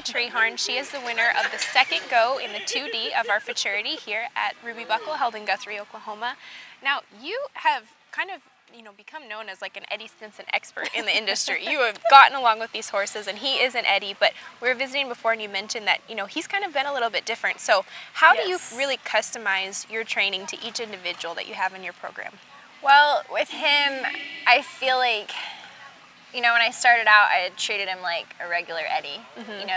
Treharne. She is the winner of the second go in the 2D of our Futurity here at Ruby Buckle, held in Guthrie, Oklahoma. Now, you have kind of become known as like an Eddie Stinson expert in the industry. You have gotten along with these horses, and he is an Eddie, but we were visiting before and you mentioned that, he's kind of been a little bit different. So how do you really customize your training to each individual that you have in your program? Well, with him, I feel like, when I started out, I had treated him like a regular Eddie.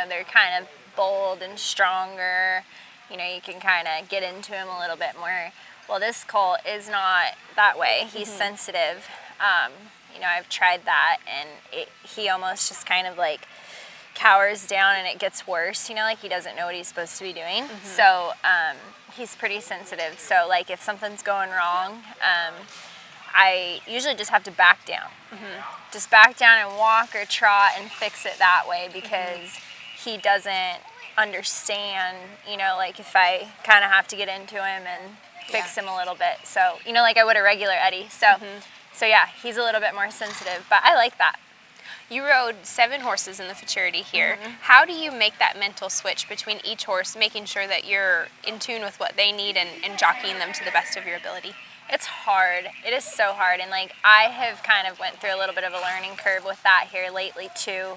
They're kind of bold and stronger. You can kind of get into him a little bit more. Well, this colt is not that way. He's sensitive. I've tried that, and he almost just kind of like cowers down, and it gets worse. Like he doesn't know what he's supposed to be doing. So he's pretty sensitive. So like if something's going wrong, I usually just have to back down. Just back down and walk or trot and fix it that way, because he doesn't understand, like if I kind of have to get into him and fix him a little bit. So, like I would a regular Eddie. So yeah, he's a little bit more sensitive, but I like that. You rode 7 horses in the Futurity here. How do you make that mental switch between each horse, making sure that you're in tune with what they need and jockeying them to the best of your ability? It's hard. It is so hard. And like I have kind of went through a little bit of a learning curve with that here lately too.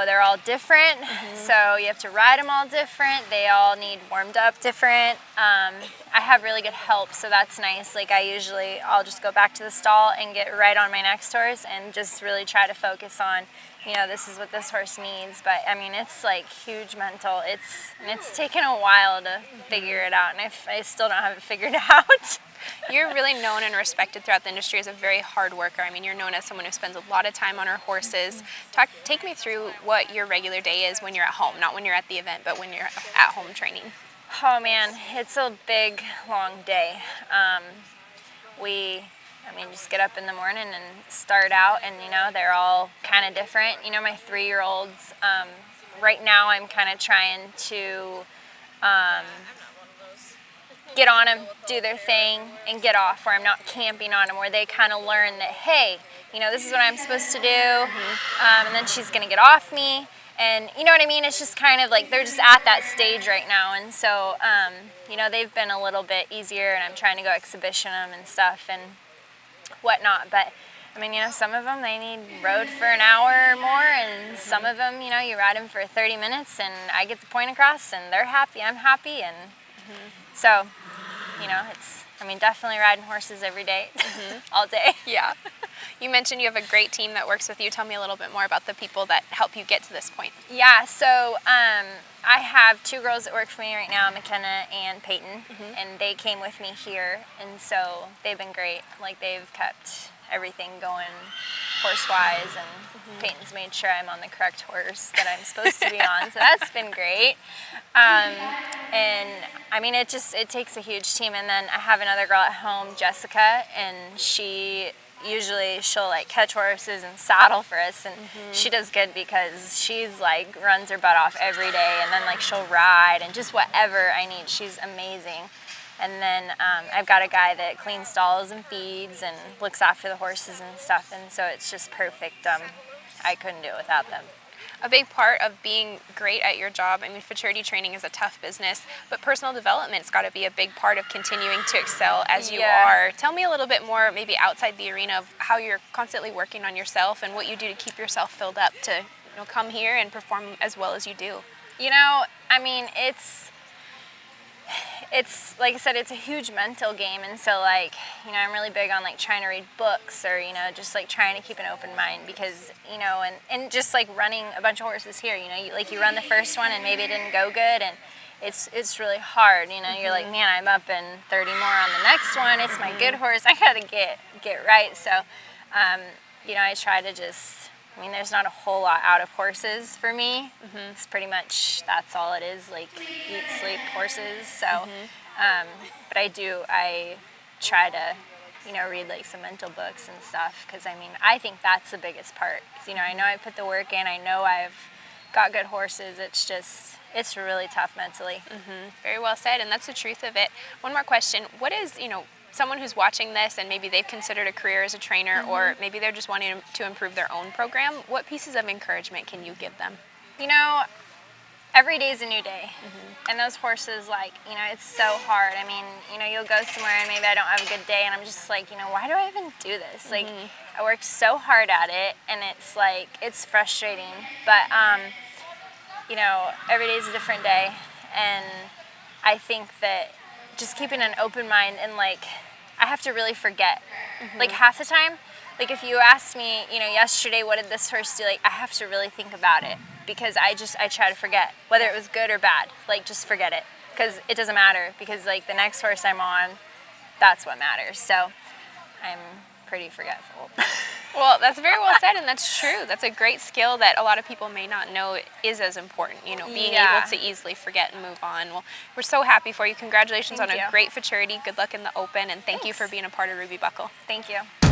They're all different, so you have to ride them all different. They all need warmed up different. I have really good help, so that's nice. Like I'll just go back to the stall and get right on my next horse and just really try to focus on, this is what this horse needs. But I mean, it's like huge mental. It's taken a while to figure it out, and I still don't have it figured out. You're really known and respected throughout the industry as a very hard worker. I mean, you're known as someone who spends a lot of time on her horses. Take me through what your regular day is when you're at home, not when you're at the event, but when you're at home training. Oh man, it's a big, long day. Just get up in the morning and start out, and they're all kind of different. My 3-year-olds, right now I'm kind of trying to get on them, do their thing, and get off, where I'm not camping on them, where they kind of learn that, hey, this is what I'm supposed to do, and then she's going to get off me, and you know what I mean? It's just kind of like they're just at that stage right now, and so, they've been a little bit easier, and I'm trying to go exhibition them and stuff and whatnot, but some of them, they need rode for an hour or more, and some of them, you ride them for 30 minutes, and I get the point across, and they're happy, I'm happy, and so, it's, definitely riding horses every day, all day. Yeah. You mentioned you have a great team that works with you. Tell me a little bit more about the people that help you get to this point. Yeah, so I have 2 girls that work for me right now, McKenna and Peyton, and they came with me here, and so they've been great. Like, they've kept everything going horse-wise, and Peyton's made sure I'm on the correct horse that I'm supposed to be on, so that's been great. It takes a huge team. And then I have another girl at home, Jessica, and she'll like catch horses and saddle for us, and she does good because she's like runs her butt off every day, and then like she'll ride and just whatever I need. She's amazing. And then I've got a guy that cleans stalls and feeds and looks after the horses and stuff, and so it's just perfect. I couldn't do it without them. A big part of being great at your job, Futurity training is a tough business, but personal development's got to be a big part of continuing to excel as you are. Tell me a little bit more, maybe outside the arena, of how you're constantly working on yourself and what you do to keep yourself filled up to come here and perform as well as you do. It's like I said, it's a huge mental game, and so like, I'm really big on like trying to read books, or just like trying to keep an open mind, because and just like running a bunch of horses here, you run the first one and maybe it didn't go good, and it's really hard, you're like, man, I'm up in 30 more on the next one, it's my good horse, I gotta get right. So I try to just, there's not a whole lot out of horses for me. It's pretty much, that's all it is, like eat, sleep, horses. So, but I try to, read like some mental books and stuff, because I think that's the biggest part. 'Cause, I know I put the work in, I know I've got good horses. It's really tough mentally. Very well said, and that's the truth of it. One more question. What is, someone who's watching this and maybe they've considered a career as a trainer, or maybe they're just wanting to improve their own program, what pieces of encouragement can you give them? You know, every day is a new day. And those horses, like, you know, it's so hard. I mean, you know, you'll go somewhere and maybe I don't have a good day and I'm just like, you know, why do I even do this? Like, I work so hard at it and it's like, it's frustrating. But, you know, every day is a different day. And I think that just keeping an open mind and, like, I have to really forget. Like, half the time, like, if you asked me, you know, yesterday, what did this horse do? Like, I have to really think about it because I try to forget whether it was good or bad. Like, just forget it because it doesn't matter because, like, the next horse I'm on, that's what matters. So I'm pretty forgetful. Well, that's very well said, and that's true. That's a great skill that a lot of people may not know is as important, you know, being able to easily forget and move on. Well, we're so happy for you. Congratulations on a great Futurity. Good luck in the Open, and thank you for being a part of Ruby Buckle. Thank you.